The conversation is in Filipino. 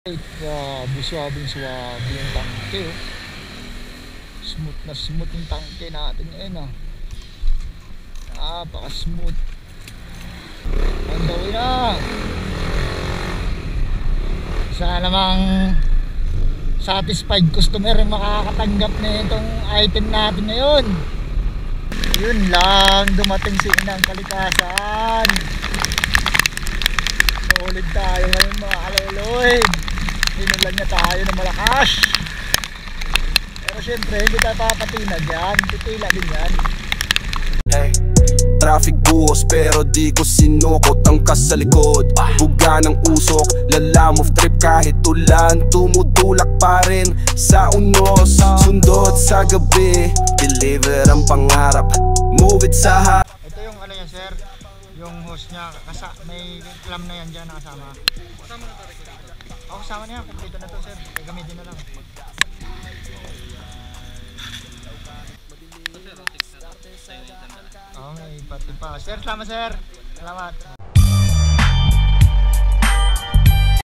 Grabe, suwabing yung tangke, oh. Smooth na smooth yung tangke natin ngayon, ah. Napaka-smooth. On the way na. Sana namang satisfied customer yung makakatanggap na itong item natin ngayon. Yun lang, dumating si Inang Kalikasan. Ulit tayo ngayon, mga kaloloy. Hinulan niya tayo ng malakas. Pero syempre hindi tayo papatinag yan. Titila din yan. Hey, traffic buhos pero di ko sinukot ang sa likod. Buga ng usok, lala move trip kahit ulan. Tumutulak pa rin sa unos. Sundot sa gabi, deliver ang pangarap. Move it sa Ito yung ano yan, sir, yung hose niya, may clam na yan dyan nakasama. Kasama na tayo. Kasama na yan, kumplito na to, sir. Gagamitin na lang. May pati pa. Sir, salamat, sir. Salamat.